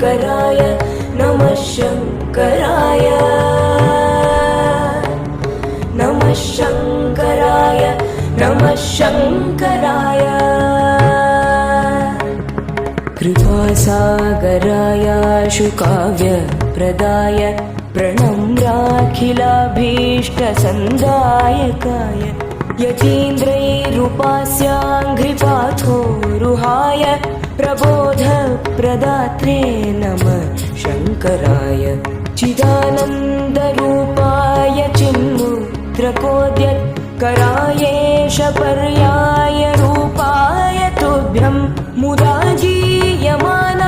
शङ्कराय नमः शङ्कराय नमः शङ्कराय नमः शङ्कराय कृपासागराय शुकाव्यप्रदाय प्रणम्राखिलाभीष्टसन्दायकाय यतीन्द्रैरुपास्याङ्घ्रिपाथोरुहाय प्रबोधप्रदात्रे नमः शङ्कराय चिदानन्दरूपाय चिन्मुद्रकोद्यत्करायेश पर्याय रूपाय तुभ्यं मुदा जीयमाना